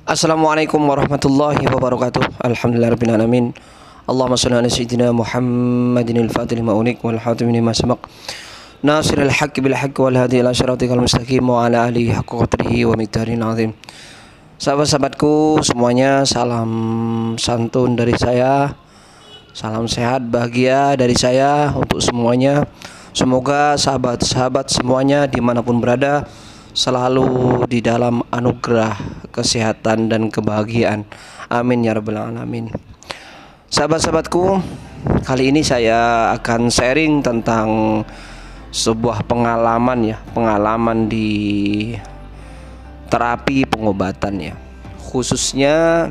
Assalamualaikum warahmatullahi wabarakatuh. Alhamdulillahirabbil alamin. Allahumma shalli ala sayyidina Muhammadin al-fatihil ma'unik wal khatimi lima sabaq. Nasiril haqqi bil haqqi wal hadi ila siratikal mustaqim wa ala alihi haqqa qadrihi wa miqdaril azim. Sahabat-sahabatku semuanya, salam santun dari saya. Salam sehat bahagia dari saya untuk semuanya. Semoga sahabat-sahabat semuanya dimanapun berada selalu di dalam anugerah kesehatan dan kebahagiaan. Amin ya rabbal alamin. Sahabat-sahabatku, kali ini saya akan sharing tentang sebuah pengalaman di terapi pengobatan ya, khususnya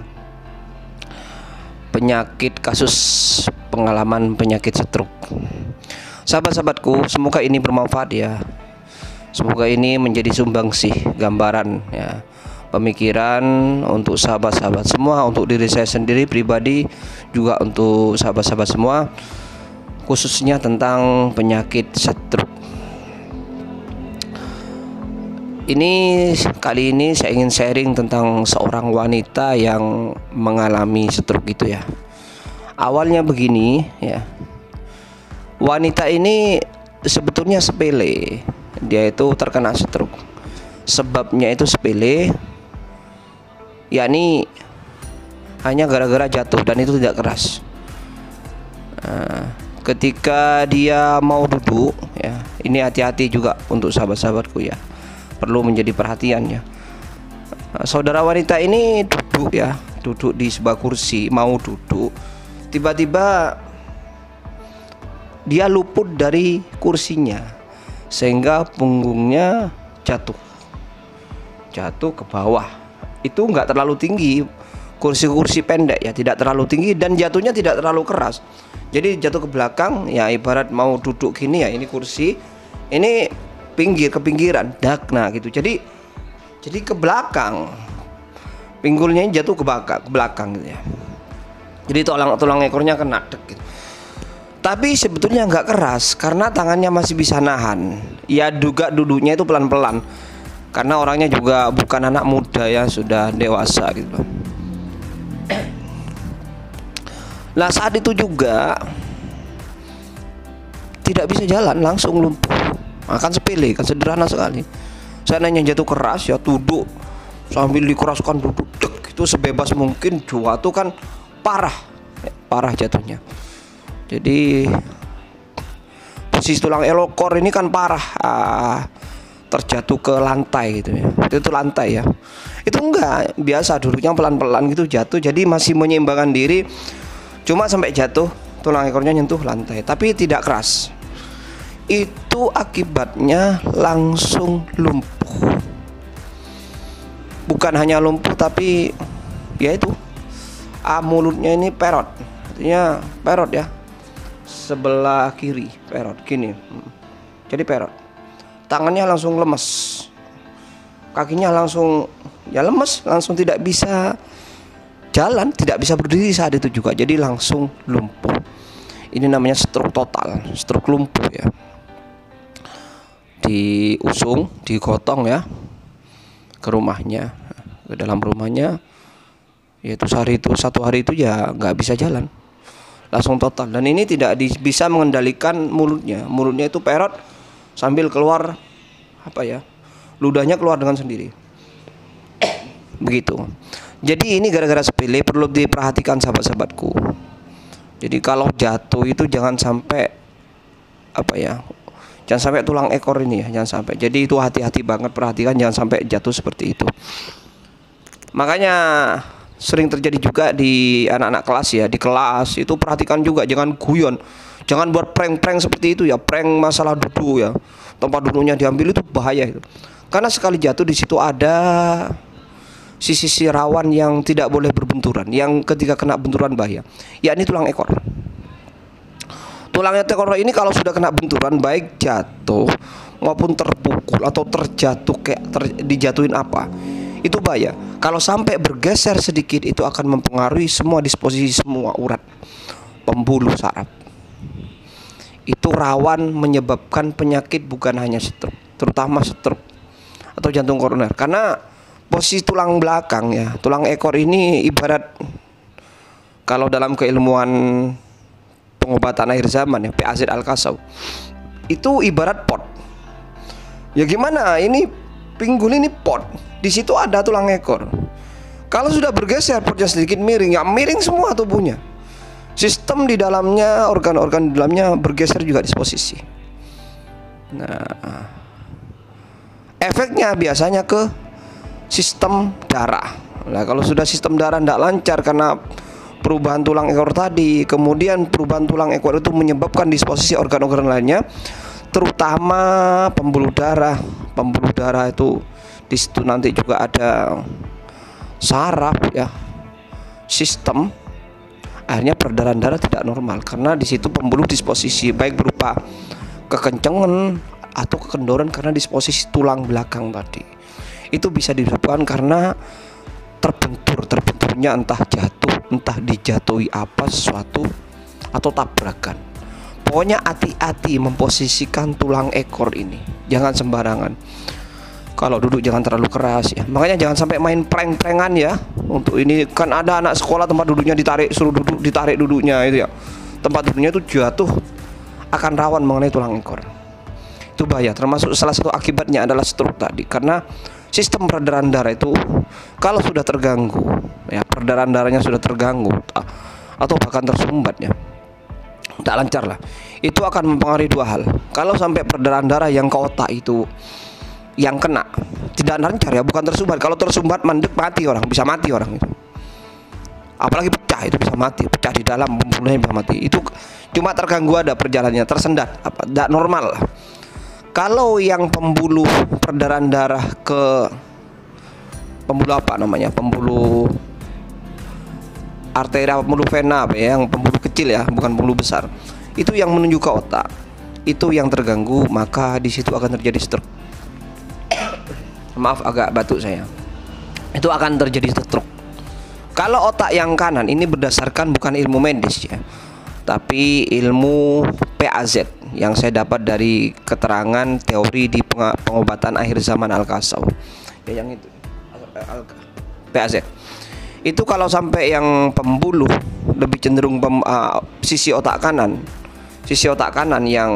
pengalaman penyakit stroke. Sahabat-sahabatku, semoga ini bermanfaat ya. Semoga ini menjadi sumbangsih gambaran ya, pemikiran untuk sahabat-sahabat semua, untuk diri saya sendiri pribadi, juga untuk sahabat-sahabat semua, khususnya tentang penyakit stroke. Kali ini saya ingin sharing tentang seorang wanita yang mengalami stroke itu ya. Awalnya begini ya. Wanita ini sebetulnya sepele. Dia itu terkena stroke. Sebabnya itu sepele, yakni hanya gara-gara jatuh dan itu tidak keras. Ketika dia mau duduk ya, ini hati-hati juga untuk sahabat-sahabatku ya, perlu menjadi perhatian ya. Saudara wanita ini duduk di sebuah kursi, mau duduk, tiba-tiba dia luput dari kursinya sehingga punggungnya jatuh ke bawah. Itu enggak terlalu tinggi, kursi-kursi pendek ya, tidak terlalu tinggi, dan jatuhnya tidak terlalu keras. Jadi jatuh ke belakang ya, ibarat mau duduk gini ya, ini kursi, ini ke pinggiran, nah gitu. Jadi ke belakang, pinggulnya jatuh ke belakang gitu ya. Jadi tulang ekornya kena gitu. Tapi sebetulnya nggak keras karena tangannya masih bisa nahan. Ya duduknya itu pelan-pelan karena orangnya juga bukan anak muda ya, sudah dewasa gitu. Nah saat itu juga tidak bisa jalan, langsung lumpuh. Kan sepele, kan sederhana sekali. Seandainya jatuh keras ya duduk sambil dikeraskan, duduk itu sebebas mungkin, jatuh kan parah jatuhnya. Jadi posisi tulang ekor ini kan parah, terjatuh ke lantai gitu ya. Itu lantai ya. Itu enggak biasa, duduknya pelan-pelan gitu jatuh. Jadi masih menyeimbangkan diri, cuma sampai jatuh tulang ekornya nyentuh lantai, tapi tidak keras. Itu akibatnya langsung lumpuh. Bukan hanya lumpuh tapi ya itu, mulutnya ini perot, artinya perot ya, sebelah kiri perot gini, jadi perot. Tangannya langsung lemes, kakinya langsung ya lemes, langsung tidak bisa jalan, tidak bisa berdiri saat itu juga. Jadi langsung lumpuh. Ini namanya stroke total, stroke lumpuh ya. Digotong ya ke rumahnya, ke dalam rumahnya. Yaitu satu hari itu ya nggak bisa jalan, langsung total. Dan ini tidak bisa mengendalikan mulutnya itu perot sambil keluar ludahnya keluar dengan sendiri begitu. Jadi ini gara-gara sepele, perlu diperhatikan sahabat-sahabatku. Jadi kalau jatuh itu jangan sampai jangan sampai tulang ekor ini ya, jangan sampai. Jadi itu hati-hati banget, perhatikan jangan sampai jatuh seperti itu. Makanya sering terjadi juga di anak-anak kelas ya, di kelas itu perhatikan juga, jangan guyon, jangan buat prank-prank seperti itu ya, prank masalah duduk ya, tempat duduknya diambil, itu bahaya itu. Karena sekali jatuh di situ ada sisi rawan yang tidak boleh berbenturan, yang ketika kena benturan bahaya, yakni tulang ekor. Tulang ekor ini kalau sudah kena benturan, baik jatuh maupun terpukul atau dijatuhin itu bahaya. Kalau sampai bergeser sedikit, itu akan mempengaruhi semua disposisi semua urat pembuluh saraf. Itu rawan menyebabkan penyakit bukan hanya stroke, terutama stroke atau jantung koroner. Karena posisi tulang belakang ya. Tulang ekor ini ibarat, kalau dalam keilmuan pengobatan akhir zaman ya, PAZ Al-Kasau, itu ibarat pot. Ya gimana? Ini pinggul ini pot. Di situ ada tulang ekor. Kalau sudah bergeser potnya sedikit miring, ya miring semua tubuhnya. Sistem di dalamnya, organ-organ di dalamnya bergeser juga disposisi. Nah, efeknya biasanya ke sistem darah. Nah, kalau sudah sistem darah tidak lancar karena perubahan tulang ekor tadi, kemudian perubahan tulang ekor itu menyebabkan disposisi organ-organ lainnya, terutama pembuluh darah. Pembuluh darah itu di situ nanti juga ada saraf ya, sistem. Akhirnya peredaran darah tidak normal karena di situ pembuluh disposisi, baik berupa kekencengan atau kekendoran karena disposisi tulang belakang tadi. Itu bisa disebabkan karena terbenturnya entah jatuh, entah dijatuhi apa sesuatu atau tabrakan. Pokoknya hati-hati memposisikan tulang ekor ini, jangan sembarangan. Kalau duduk jangan terlalu keras ya. Makanya jangan sampai main prank-prankan ya. Untuk ini kan ada anak sekolah tempat duduknya ditarik, suruh duduk, ditarik duduknya itu ya. Tempat duduknya itu jatuh akan rawan mengenai tulang ekor. Itu bahaya. Termasuk salah satu akibatnya adalah stroke tadi. Karena sistem peredaran darah itu kalau sudah terganggu ya, peredaran darahnya sudah terganggu atau bahkan tersumbat ya, tak lancar lah, itu akan mempengaruhi dua hal. Kalau sampai peredaran darah yang ke otak itu yang kena tidak lancar ya, bukan tersumbat. Kalau tersumbat mandek mati orang, bisa mati orang itu. Apalagi pecah, itu bisa mati, pecah di dalam, pembuluhnya bisa mati. Itu cuma terganggu ada perjalanannya, tersendat, apa tidak normal lah. Kalau yang pembuluh peredaran darah ke pembuluh apa namanya, pembuluh arteri, pembuluh vena apa ya, yang pembuluh kecil ya, bukan pembuluh besar, itu yang menuju ke otak, itu yang terganggu, maka di situ akan terjadi stroke. Maaf agak batuk saya. Itu akan terjadi stroke. Kalau otak yang kanan ini berdasarkan bukan ilmu medis ya, tapi ilmu PAZ yang saya dapat dari keterangan teori di pengobatan akhir zaman Al-Kasau. Ya yang itu PAZ. Itu kalau sampai yang pembuluh lebih cenderung sisi otak kanan yang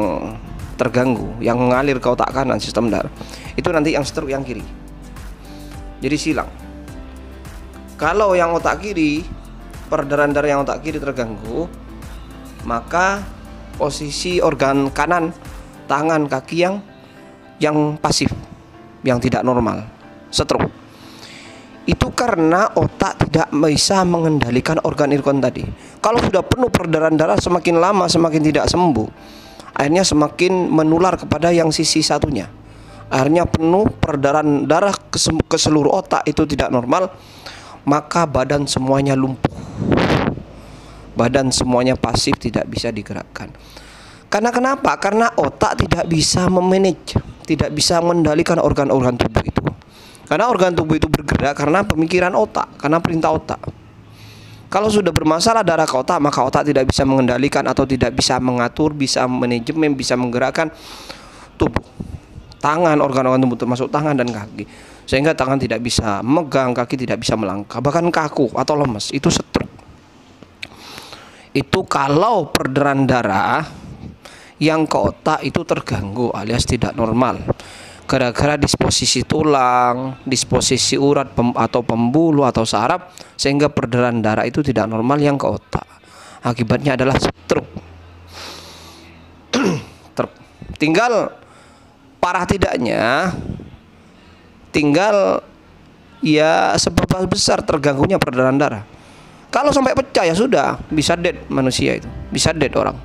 terganggu, yang mengalir ke otak kanan sistem darah, itu nanti yang stroke yang kiri, jadi silang. Kalau yang otak kiri, peredaran darah yang otak kiri terganggu, maka posisi organ kanan, tangan, kaki yang pasif, yang tidak normal, stroke. Itu karena otak tidak bisa mengendalikan organ-organ tadi. Kalau sudah penuh peredaran darah, semakin lama semakin tidak sembuh, akhirnya semakin menular kepada yang sisi satunya. Akhirnya penuh peredaran darah ke seluruh otak, itu tidak normal, maka badan semuanya lumpuh, badan semuanya pasif, tidak bisa digerakkan. Karena kenapa? Karena otak tidak bisa memanage, tidak bisa mengendalikan organ-organ tubuh itu. Karena organ tubuh itu bergerak karena pemikiran otak, karena perintah otak. Kalau sudah bermasalah darah ke otak, maka otak tidak bisa mengendalikan atau tidak bisa mengatur, bisa manajemen, bisa menggerakkan tubuh. Tangan, organ-organ tubuh termasuk tangan dan kaki. Sehingga tangan tidak bisa memegang, kaki tidak bisa melangkah, bahkan kaku atau lemes. Itu stroke. Itu kalau peredaran darah yang ke otak itu terganggu alias tidak normal. Gara-gara disposisi tulang, disposisi urat atau pembuluh atau saraf, sehingga peredaran darah itu tidak normal yang ke otak. Akibatnya adalah stroke. Tinggal parah tidaknya, tinggal ya seberapa besar terganggunya peredaran darah. Kalau sampai pecah ya sudah, bisa dead manusia itu, bisa dead orang.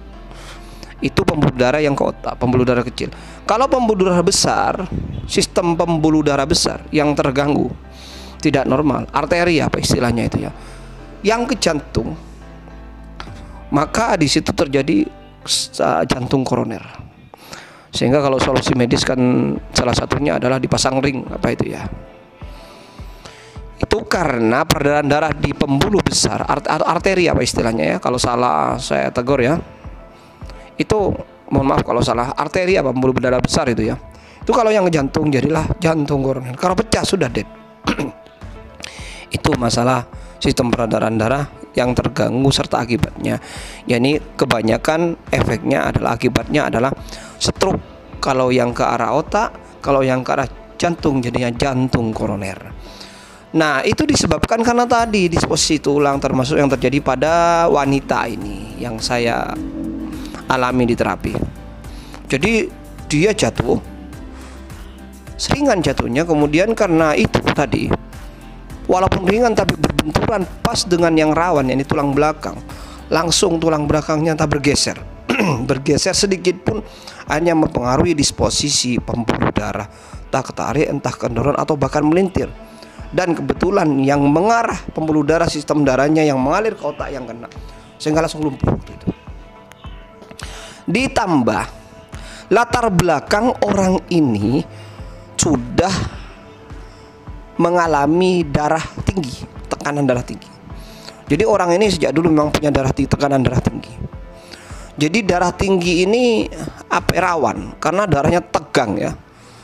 Itu pembuluh darah yang ke otak, pembuluh darah kecil. Kalau pembuluh darah besar, sistem pembuluh darah besar yang terganggu, tidak normal, arteri apa istilahnya itu ya, yang ke jantung, maka di situ terjadi jantung koroner. Sehingga kalau solusi medis kan salah satunya adalah dipasang ring apa itu ya. Itu karena peredaran darah di pembuluh besar, arteri apa istilahnya ya, kalau salah saya tegur ya. Itu mohon maaf kalau salah, arteri apa pembuluh darah besar itu ya. Itu kalau yang ke jantung jadilah jantung koroner. Kalau pecah sudah dead. Itu masalah sistem peredaran darah yang terganggu serta akibatnya. Yani kebanyakan efeknya adalah akibatnya adalah stroke kalau yang ke arah otak, kalau yang ke arah jantung jadinya jantung koroner. Nah, itu disebabkan karena tadi disposisi tulang, termasuk yang terjadi pada wanita ini yang saya alami di terapi. Jadi dia jatuh, seringan jatuhnya, kemudian karena itu tadi, walaupun ringan tapi berbenturan pas dengan yang rawan, yakni tulang belakang, langsung tulang belakangnya entah bergeser bergeser sedikit pun hanya mempengaruhi disposisi pembuluh darah, entah ketarik, entah kendorong, atau bahkan melintir. Dan kebetulan yang mengarah pembuluh darah, sistem darahnya yang mengalir ke otak yang kena, sehingga langsung lumpuh gitu. Ditambah latar belakang orang ini sudah mengalami darah tinggi, tekanan darah tinggi. Jadi orang ini sejak dulu memang punya tekanan darah tinggi. Jadi darah tinggi ini rawan karena darahnya tegang ya,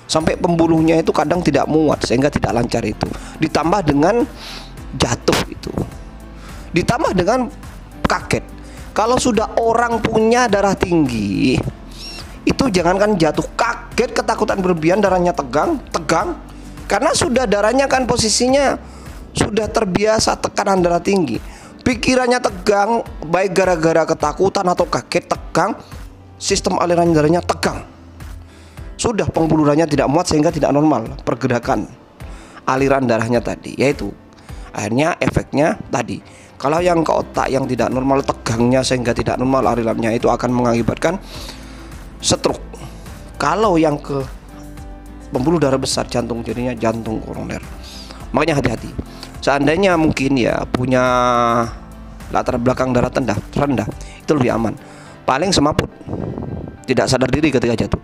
sampai pembuluhnya itu kadang tidak muat sehingga tidak lancar itu. Ditambah dengan jatuh itu, ditambah dengan kaget. Kalau sudah orang punya darah tinggi itu jangankan jatuh, kaget, ketakutan berlebihan, darahnya tegang karena sudah darahnya kan posisinya sudah terbiasa tekanan darah tinggi. Pikirannya tegang, baik gara-gara ketakutan atau kaget, tegang, sistem aliran darahnya tegang. Sudah pembuluh darahnya tidak muat sehingga tidak normal pergerakan aliran darahnya tadi. Yaitu akhirnya efeknya tadi, kalau yang ke otak yang tidak normal tegangnya sehingga tidak normal alirannya, itu akan mengakibatkan stroke. Kalau yang ke pembuluh darah besar, jantung, jadinya jantung koroner. Makanya hati-hati. Seandainya mungkin ya punya latar belakang darah rendah, itu lebih aman. Paling semaput, tidak sadar diri ketika jatuh.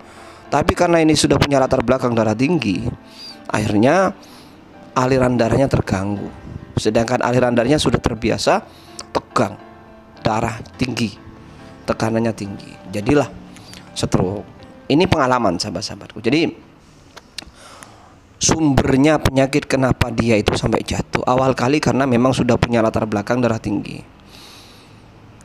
Tapi karena ini sudah punya latar belakang darah tinggi, akhirnya aliran darahnya terganggu. Sedangkan aliran darahnya sudah terbiasa tegang, darah tinggi, tekanannya tinggi, jadilah stroke. Ini pengalaman sahabat-sahabatku. Jadi sumbernya penyakit kenapa dia itu sampai jatuh awal kali karena memang sudah punya latar belakang darah tinggi.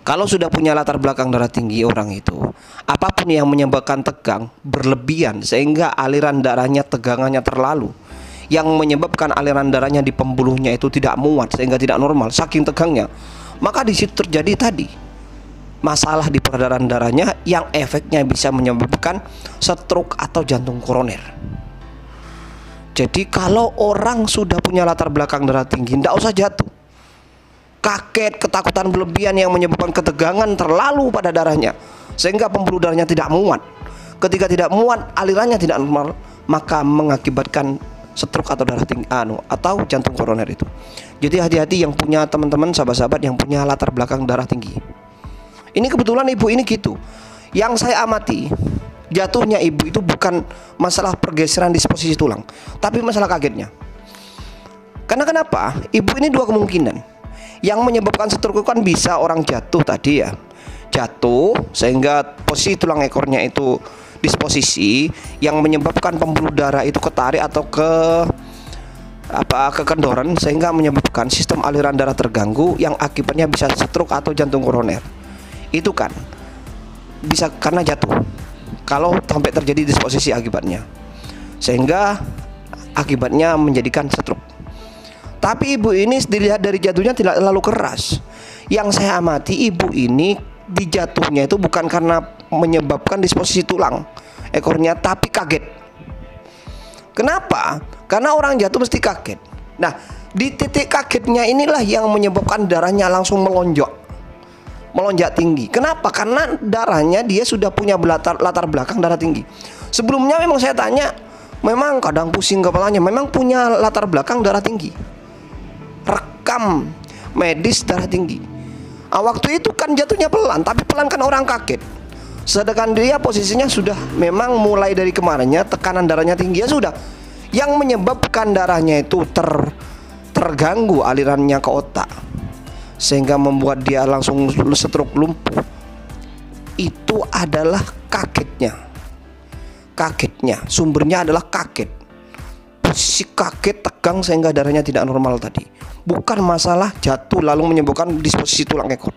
Kalau sudah punya latar belakang darah tinggi orang itu, apapun yang menyebabkan tegang berlebihan sehingga aliran darahnya, tegangannya terlalu, yang menyebabkan aliran darahnya di pembuluhnya itu tidak muat sehingga tidak normal saking tegangnya, maka di situ terjadi tadi masalah di peredaran darahnya yang efeknya bisa menyebabkan stroke atau jantung koroner. Jadi kalau orang sudah punya latar belakang darah tinggi, tidak usah jatuh. Kaget, ketakutan berlebihan yang menyebabkan ketegangan terlalu pada darahnya sehingga pembuluh darahnya tidak muat. Ketika tidak muat, alirannya tidak normal, maka mengakibatkan stroke atau darah tinggi atau jantung koroner itu. Jadi hati-hati yang punya teman-teman, sahabat-sahabat yang punya latar belakang darah tinggi. Ini kebetulan ibu ini gitu. Yang saya amati, jatuhnya ibu itu bukan masalah pergeseran disposisi tulang, tapi masalah kagetnya. Karena kenapa? Ibu ini dua kemungkinan. Yang menyebabkan stroke kan bisa orang jatuh tadi ya, jatuh sehingga posisi tulang ekornya itu disposisi yang menyebabkan pembuluh darah itu ketarik atau kekendoran sehingga menyebabkan sistem aliran darah terganggu yang akibatnya bisa stroke atau jantung koroner. Itu kan bisa karena jatuh. Kalau sampai terjadi disposisi akibatnya, sehingga akibatnya menjadikan stroke. Tapi ibu ini dilihat dari jatuhnya tidak terlalu keras. Yang saya amati, ibu ini dijatuhnya itu bukan karena menyebabkan disposisi tulang ekornya, tapi kaget. Kenapa? Karena orang jatuh mesti kaget. Nah, di titik kagetnya inilah yang menyebabkan darahnya langsung melonjak tinggi. Kenapa? Karena darahnya dia sudah punya latar belakang darah tinggi. Sebelumnya memang saya tanya, memang kadang pusing kepalanya, memang punya latar belakang darah tinggi, rekam medis darah tinggi. Waktu itu kan jatuhnya pelan, tapi pelan kan orang kaget. Sedangkan dia posisinya sudah memang mulai dari kemarinnya tekanan darahnya tinggi ya sudah. Yang menyebabkan darahnya itu terganggu alirannya ke otak sehingga membuat dia langsung stroke, lumpuh. Itu adalah kagetnya. Sumbernya adalah kaget. posisi kaget, tegang sehingga darahnya tidak normal tadi. Bukan masalah jatuh lalu menyebabkan disposisi tulang ekor,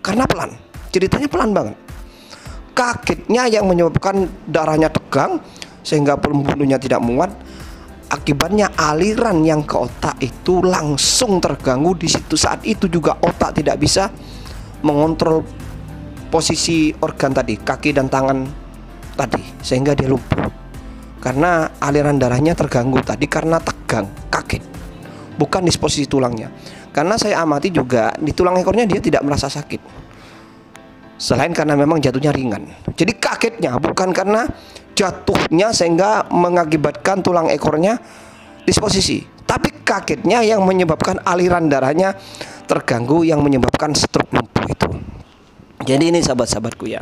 karena pelan, ceritanya pelan banget. Kagetnya yang menyebabkan darahnya tegang sehingga pembuluhnya tidak muat. Akibatnya aliran yang ke otak itu langsung terganggu. Di situ saat itu juga otak tidak bisa mengontrol posisi organ tadi, kaki dan tangan tadi, sehingga dia lumpuh karena aliran darahnya terganggu tadi karena tegang, kaget, bukan disposisi tulangnya. Karena saya amati juga di tulang ekornya dia tidak merasa sakit, selain karena memang jatuhnya ringan. Jadi kagetnya bukan karena jatuhnya sehingga mengakibatkan tulang ekornya disposisi, tapi kagetnya yang menyebabkan aliran darahnya terganggu, yang menyebabkan stroke lumpuh itu. Jadi ini sahabat-sahabatku ya,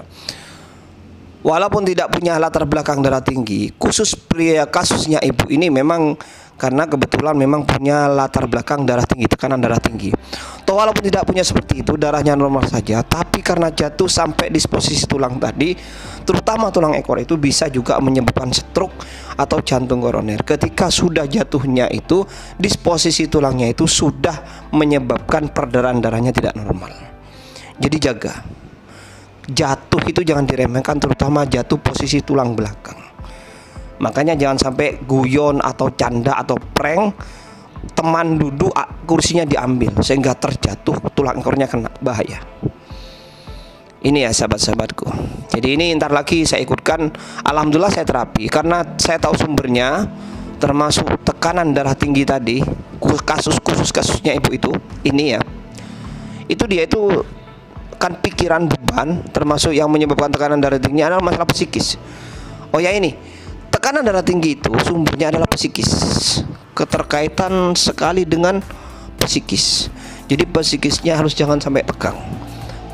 walaupun tidak punya latar belakang darah tinggi, khusus pria kasusnya ibu ini memang karena kebetulan memang punya latar belakang darah tinggi, tekanan darah tinggi. Atau walaupun tidak punya seperti itu, darahnya normal saja, tapi karena jatuh sampai disposisi tulang tadi, terutama tulang ekor itu bisa juga menyebabkan stroke atau jantung koroner. Ketika sudah jatuhnya itu, disposisi tulangnya itu sudah menyebabkan peredaran darahnya tidak normal. Jadi jaga. Jatuh itu jangan diremehkan, terutama jatuh posisi tulang belakang. Makanya jangan sampai guyon atau canda atau prank, teman duduk kursinya diambil sehingga terjatuh tulang ekornya kena, bahaya. Ini ya sahabat-sahabatku. Jadi ini ntar lagi saya ikutkan, alhamdulillah saya terapi karena saya tahu sumbernya, termasuk tekanan darah tinggi tadi, kasusnya ibu itu, ini ya, itu dia itu kan pikiran, beban, termasuk yang menyebabkan tekanan darah tinggi adalah masalah psikis. Oh ya, ini tekanan darah tinggi itu sumbernya adalah psikis, keterkaitan sekali dengan psikis. Jadi psikisnya harus jangan sampai tegang,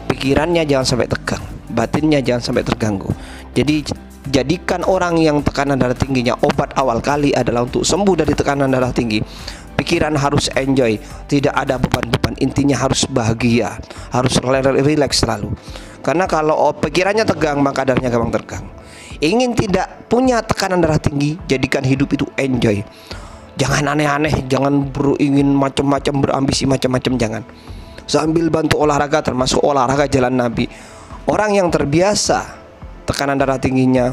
pikirannya jangan sampai tegang, batinnya jangan sampai terganggu. Jadi jadikan orang yang tekanan darah tingginya, obat awal kali adalah untuk sembuh dari tekanan darah tinggi, pikiran harus enjoy, tidak ada beban-beban, intinya harus bahagia, harus relax selalu. Karena kalau pikirannya tegang maka darahnya gampang tegang. Ingin tidak punya tekanan darah tinggi, jadikan hidup itu enjoy. Jangan aneh-aneh, jangan ingin macam-macam, berambisi macam-macam, jangan. Sambil bantu olahraga, termasuk olahraga jalan Nabi. Orang yang terbiasa tekanan darah tingginya,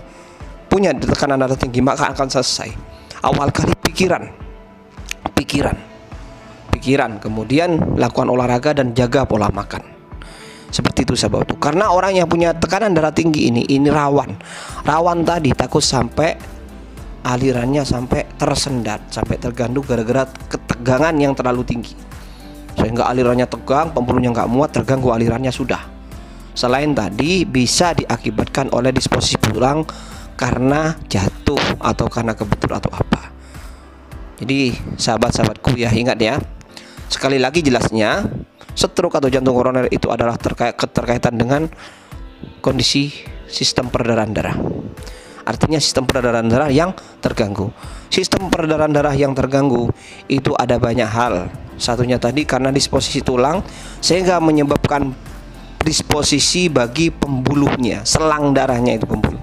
punya tekanan darah tinggi, maka akan selesai. Awal kali pikiran, kemudian lakukan olahraga dan jaga pola makan. Seperti itu sahabat. Karena orang yang punya tekanan darah tinggi ini rawan tadi, takut sampai alirannya sampai tersendat, sampai terganggu gara-gara ketegangan yang terlalu tinggi, sehingga alirannya tegang, pembuluhnya nggak muat, terganggu alirannya sudah. Selain tadi bisa diakibatkan oleh disposisi tulang karena jatuh atau karena kebentur atau apa. Jadi sahabat-sahabatku ya, ingat ya, sekali lagi jelasnya, stroke atau jantung koroner itu adalah keterkaitan dengan kondisi sistem peredaran darah. Artinya sistem peredaran darah yang terganggu. Sistem peredaran darah yang terganggu itu ada banyak hal. Satunya tadi karena disposisi tulang, sehingga menyebabkan disposisi bagi pembuluhnya, selang darahnya itu pembuluh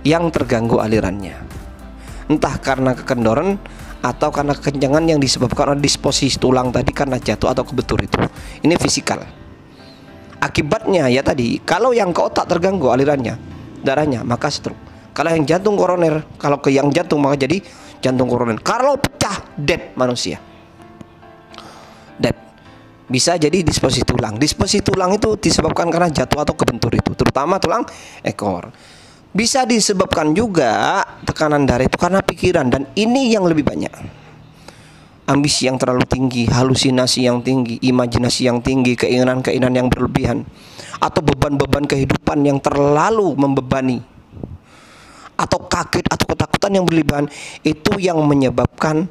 yang terganggu alirannya. Entah karena kekendoran atau karena kekencangan yang disebabkan oleh disposisi tulang tadi karena jatuh atau kebentur itu. Ini fisikal. Akibatnya ya tadi, kalau yang ke otak terganggu alirannya, darahnya, maka stroke. Kalau yang jantung koroner, kalau ke yang jantung maka jadi jantung koroner. Kalau pecah, dead manusia. Dead. Bisa jadi disposisi tulang. Disposisi tulang itu disebabkan karena jatuh atau kebentur itu, terutama tulang ekor. Bisa disebabkan juga tekanan darah itu karena pikiran, dan ini yang lebih banyak. Ambisi yang terlalu tinggi, halusinasi yang tinggi, imajinasi yang tinggi, keinginan-keinginan yang berlebihan, atau beban-beban kehidupan yang terlalu membebani, atau kaget atau ketakutan yang berlebihan, itu yang menyebabkan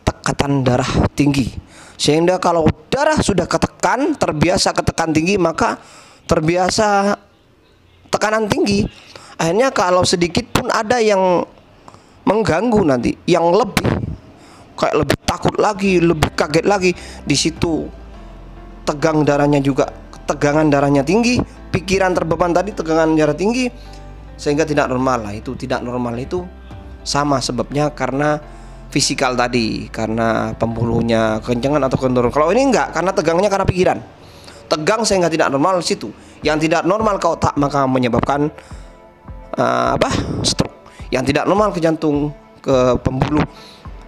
tekanan darah tinggi. Sehingga kalau darah sudah ketekan, terbiasa ketekan tinggi, maka terbiasa tekanan tinggi. Akhirnya kalau sedikit pun ada yang mengganggu nanti, yang lebih kayak lebih takut lagi, lebih kaget lagi, di situ tegang darahnya juga, tegangan darahnya tinggi, pikiran terbeban tadi, tegangan darah tinggi, sehingga tidak normal lah. Itu tidak normal itu sama sebabnya karena fisikal tadi karena pembuluhnya kencengan atau kendor. Kalau ini enggak, karena tegangnya karena pikiran. Tegang sehingga tidak normal di situ. Yang tidak normal ke otak maka menyebabkan stroke. Yang tidak normal ke jantung, ke pembuluh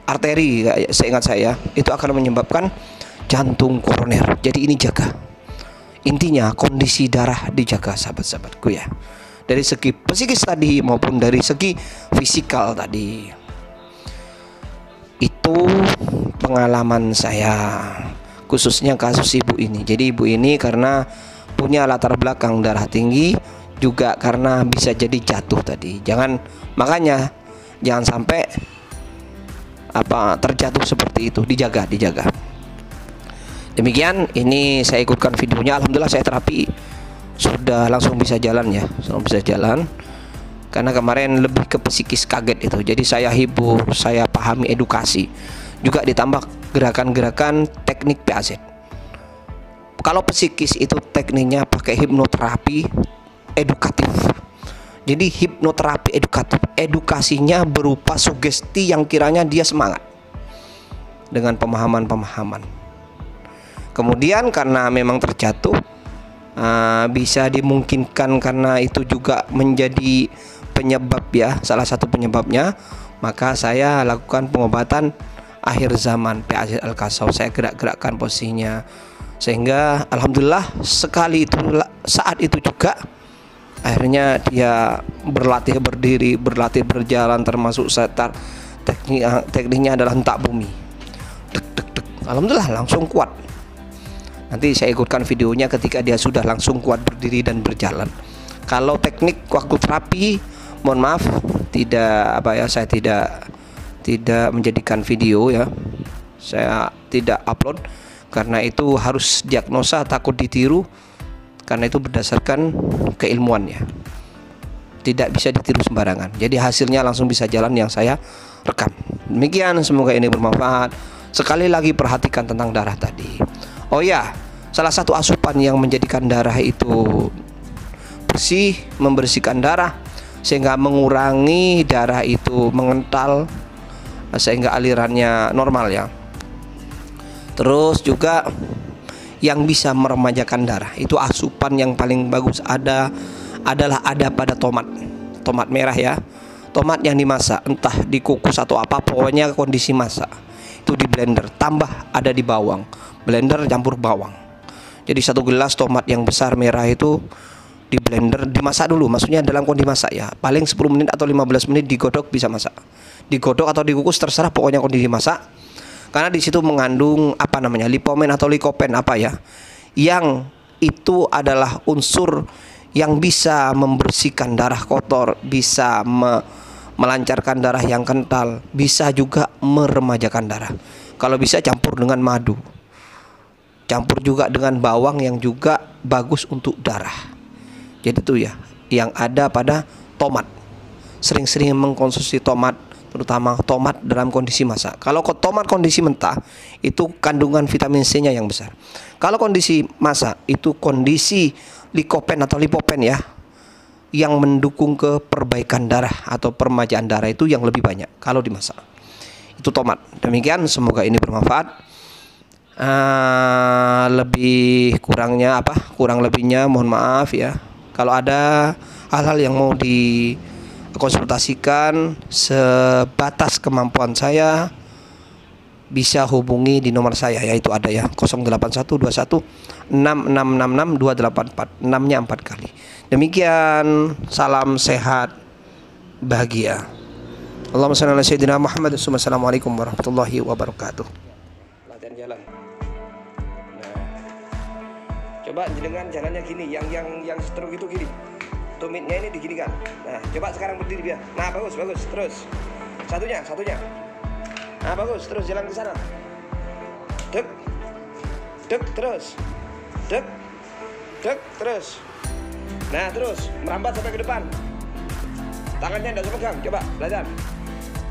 arteri, seingat saya itu akan menyebabkan jantung koroner. Jadi ini jaga. Intinya kondisi darah dijaga, sahabat-sahabatku ya. Dari segi psikis tadi maupun dari segi fisikal tadi. Itu pengalaman saya, khususnya kasus ibu ini. Jadi ibu ini karena punya latar belakang darah tinggi, juga karena bisa jadi jatuh tadi. Makanya jangan sampai terjatuh seperti itu, dijaga. Demikian, ini saya ikutkan videonya. Alhamdulillah saya terapi sudah langsung bisa jalan ya, karena kemarin lebih ke psikis, kaget itu. Jadi saya hibur, saya pahami, edukasi, juga ditambah gerakan-gerakan teknik PAZ. Kalau psikis itu tekniknya pakai hipnoterapi edukatif. Jadi hipnoterapi edukatif, edukasinya berupa sugesti yang kiranya dia semangat dengan pemahaman-pemahaman. Kemudian karena memang terjatuh, bisa dimungkinkan karena itu juga menjadi penyebab ya, salah satu penyebabnya, maka saya lakukan pengobatan akhir zaman PAZ Al-Kasau. Saya gerak-gerakkan posisinya sehingga alhamdulillah sekali itu, saat itu juga akhirnya dia berlatih berdiri, berlatih berjalan, termasuk setar tekniknya adalah hentak bumi. Alhamdulillah langsung kuat. Nanti saya ikutkan videonya ketika dia sudah langsung kuat berdiri dan berjalan. Kalau teknik waktu terapi, mohon maaf saya tidak menjadikan video ya. Saya tidak upload karena itu harus diagnosa, takut ditiru, karena itu berdasarkan keilmuan ya. Tidak bisa ditiru sembarangan. Jadi hasilnya langsung bisa jalan yang saya rekam. Demikian, semoga ini bermanfaat. Sekali lagi perhatikan tentang darah tadi. Oh ya, salah satu asupan yang menjadikan darah itu bersih, membersihkan darah sehingga mengurangi darah itu mengental, sehingga alirannya normal ya. Terus juga yang bisa meremajakan darah itu asupan yang paling bagus adalah pada tomat merah ya. Tomat yang dimasak, entah dikukus atau apa, pokoknya kondisi masak itu di blender, tambah ada di bawang, blender campur bawang. Jadi 1 gelas tomat yang besar merah itu di blender, dimasak dulu, maksudnya dalam kondisi masak ya, paling 10 menit atau 15 menit digodok, bisa masak, digodok atau dikukus terserah, pokoknya kondisi masak. Karena di situ mengandung lipomen atau likopen yang itu adalah unsur yang bisa membersihkan darah kotor, bisa melancarkan darah yang kental, bisa juga meremajakan darah. Kalau bisa campur dengan madu, campur juga dengan bawang yang juga bagus untuk darah. Jadi itu ya yang ada pada tomat. Sering-sering mengkonsumsi tomat, terutama tomat dalam kondisi masak. Kalau tomat kondisi mentah itu kandungan vitamin C-nya yang besar. Kalau kondisi masak itu kondisi likopen atau lipopen ya, yang mendukung ke perbaikan darah atau peremajaan darah itu yang lebih banyak kalau dimasak. Itu tomat. Demikian, semoga ini bermanfaat. Kurang lebihnya mohon maaf ya. Kalau ada hal-hal yang mau dikonsultasikan sebatas kemampuan saya, bisa hubungi di nomor saya, yaitu ada ya 081216666284, 6-nya 4 kali. Demikian, salam sehat bahagia. Allahumma shalli ala sayyidina Muhammad. Assalamualaikum warahmatullahi wabarakatuh. Latihan jalan. Nah, coba jenengan jalannya gini, yang stroke itu gini. Tumitnya ini diginikan. Nah, coba sekarang berdiri biar. Nah, bagus, terus. Satunya. Nah, bagus, terus jalan ke sana. Dek, terus. Dek, terus. Nah, terus merambat sampai ke depan. Tangannya tidak pegang, coba belajar.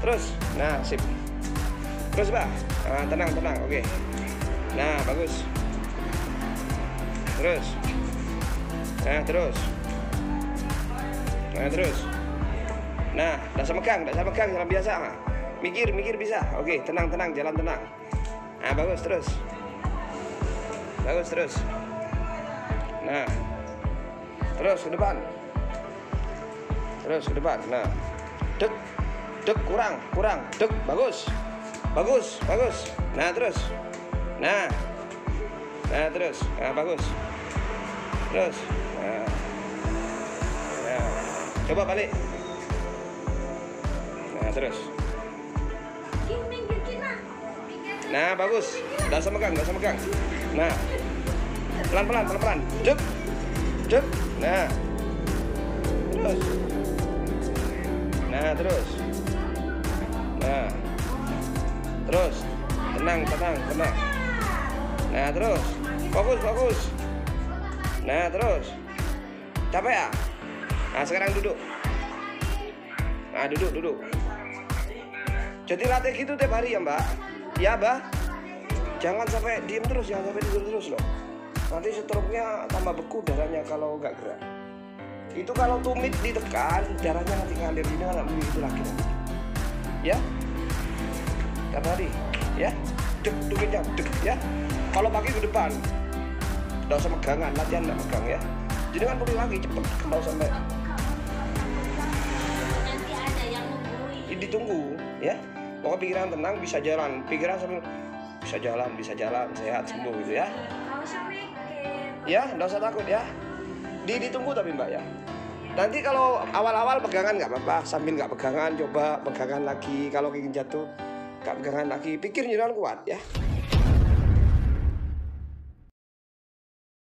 Terus, nah sip. Terus bah, nah, tenang, oke. Nah, bagus. Terus. Nah, terus. Nah, tidak megang, jalan biasa. Mikir bisa. Oke, tenang, jalan tenang. Nah, bagus terus. Nah, terus ke depan. Nah, dek kurang, dek bagus. Nah, terus. Nah, terus. Nah, bagus. Terus. Nah. Coba balik. Nah, terus. Nah, bagus. Enggak usah megang. Nah. Pelan-pelan. Dek. Nah. Terus. Nah, terus. Nah. Terus. Tenang. Nah, terus. Fokus. Nah, terus. Capek ya? Nah, sekarang duduk. Nah, duduk. Jadi latih gitu tiap hari ya, Mbak? Ya, Mbak? Jangan sampai diem terus, jangan sampai tidur terus loh. Nanti stroke-nya tambah beku darahnya kalau nggak gerak. Itu kalau tumit ditekan, darahnya nanti ngalir ini nggak begitu lagi nanti. Ya? Tiap hari, ya? Dek, tumitnya, dek, ya? Kalau pagi ke depan, nggak usah megangan, latihan nggak megang ya. Jadi kan perlu lagi cepet kalau sampai. Nanti ada yang menggurui. Ditunggu, ya? Pokoknya pikiran tenang, bisa jalan. Pikiran sambil bisa jalan, sehat, sembuh gitu ya. Nggak usah mikir. Ya, nggak usah takut ya. Ditunggu tapi Mbak ya. Nanti kalau awal-awal pegangan nggak apa-apa, sambil nggak pegangan, coba pegangan lagi. Kalau ingin jatuh, nggak pegangan lagi. Pikir jangan kuat ya.